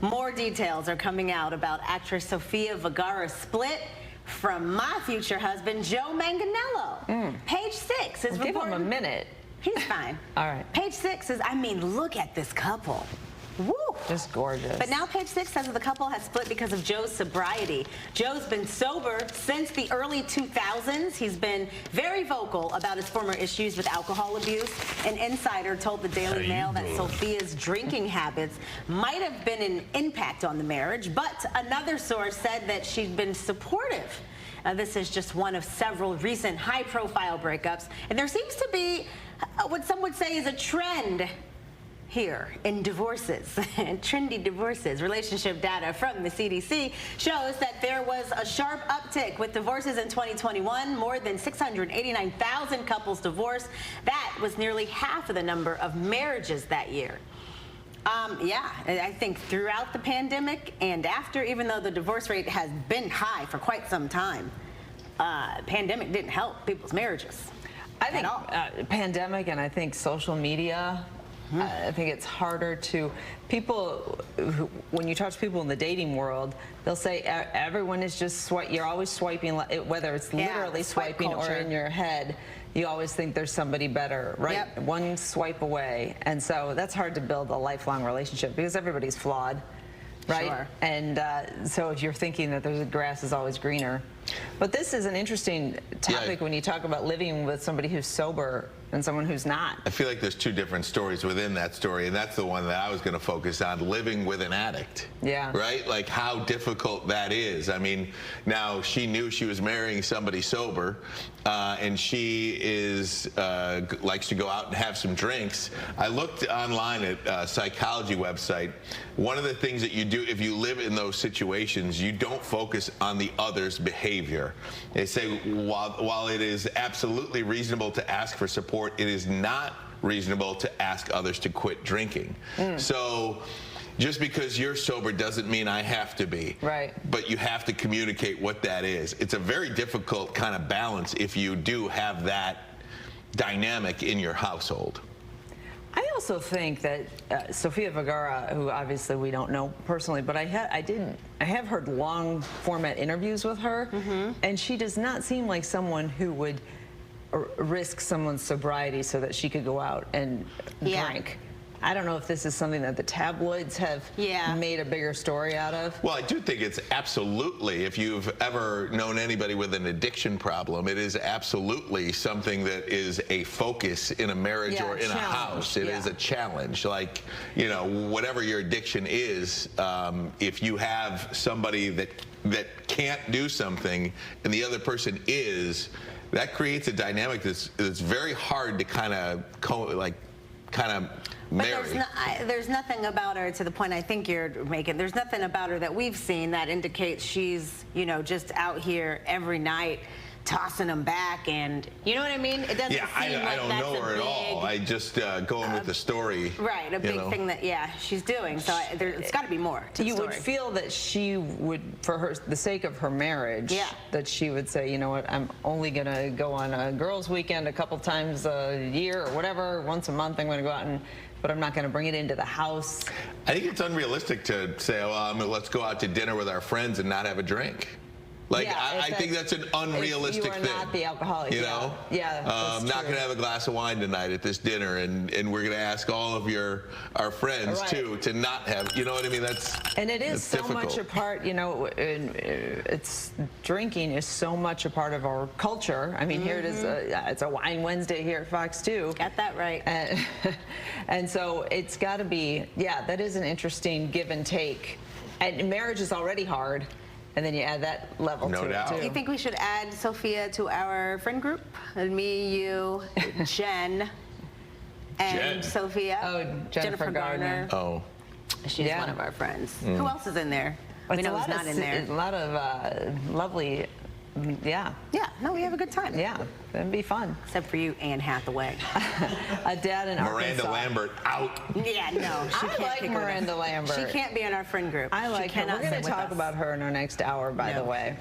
More details are coming out about actress Sofia Vergara's split from my future husband, Joe Manganiello. Page 6 is reporting. Give him a minute. He's fine. All right. Page 6 is, I mean, look at this couple. Woo! Just gorgeous. But now Page 6 says that the couple has split because of Joe's sobriety. Joe's been sober since the early 2000s. He's been very vocal about his former issues with alcohol abuse. An insider told the Daily Mail that Sofia's drinking habits might have been an impact on the marriage, but another source said that she'd been supportive. This is just one of several recent high-profile breakups, and there seems to be what some would say is a trend here in divorces, trendy divorces. Relationship data from the CDC shows that there was a sharp uptick with divorces in 2021. More than 689,000 couples divorced. That was nearly half of the number of marriages that year. Yeah, I think throughout the pandemic and after, even though the divorce rate has been high for quite some time, pandemic didn't help people's marriages. I think pandemic, and I think social media, I think it's harder to, when you talk to people in the dating world, they'll say everyone is just you're always swiping, whether it's literally swiping or in your head, you always think there's somebody better, right? Yep. One swipe away. And so that's hard to build a lifelong relationship because everybody's flawed, right? Sure. And so if you're thinking that the grass is always greener. But this is an interesting topic when you talk about living with somebody who's sober and someone who's not. I feel like there's two different stories within that story, and that's the one that I was going to focus on, living with an addict. Yeah. Right? Like how difficult that is. I mean, now she knew she was marrying somebody sober, and she likes to go out and have some drinks. I looked online at a psychology website. One of the things that you do if you live in those situations, you don't focus on the other's behavior. They say while it is absolutely reasonable to ask for support, it is not reasonable to ask others to quit drinking. So just because you're sober doesn't mean I have to be. Right. But you have to communicate what that is. It's a very difficult kind of balance if you do have that dynamic in your household. I also think that Sofia Vergara, who obviously we don't know personally, but I have heard long format interviews with her, and she does not seem like someone who would risk someone's sobriety so that she could go out and drink. I don't know if this is something that the tabloids have made a bigger story out of. Well, I do think it's absolutely, if you've ever known anybody with an addiction problem, it is absolutely something that is a focus in a marriage or in a house. It is a challenge. Like, you know, whatever your addiction is, if you have somebody that can't do something and the other person is, that creates a dynamic that's very hard to kind of marry. But there's nothing about her, to the point I think you're making, there's nothing about her that we've seen that indicates she's, you know, just out here every night tossing them back, and you know what I mean? It doesn't seem I like don't that's know her at all. I just going with the story. Right, a big thing that she's doing. So it's got to be more to the story. You would feel that she would, for the sake of her marriage, that she would say, you know what, I'm only going to go on a girls' weekend a couple times a year or whatever, once a month I'm going to go out but I'm not going to bring it into the house. I think it's unrealistic to say, well, let's go out to dinner with our friends and not have a drink. Like, I think that's an unrealistic thing. You are not the alcoholic. You know? Yeah, not going to have a glass of wine tonight at this dinner, and we're going to ask all of our friends, too, to not have, you know what I mean? And it is so much a part, you know, drinking is so much a part of our culture. I mean, here it is, it's a Wine Wednesday here at Fox 2. Got that right. And so it's got to be, that is an interesting give and take. And marriage is already hard. And then you add that level to it, too. Do you think we should add Sofia to our friend group? Me, you, Jen, and Sofia. Oh, Jennifer Gardner. Oh. She's one of our friends. Who else is in there? We know who's not in there. A lot of lovely, no, we have a good time. Yeah, that'd be fun. Except for you, Anne Hathaway. A dad in Miranda Arkansas. Lambert out. Yeah, no, she can't like Miranda Lambert. She can't be in our friend group. I like her. We're going to talk about her in our next hour, by the way.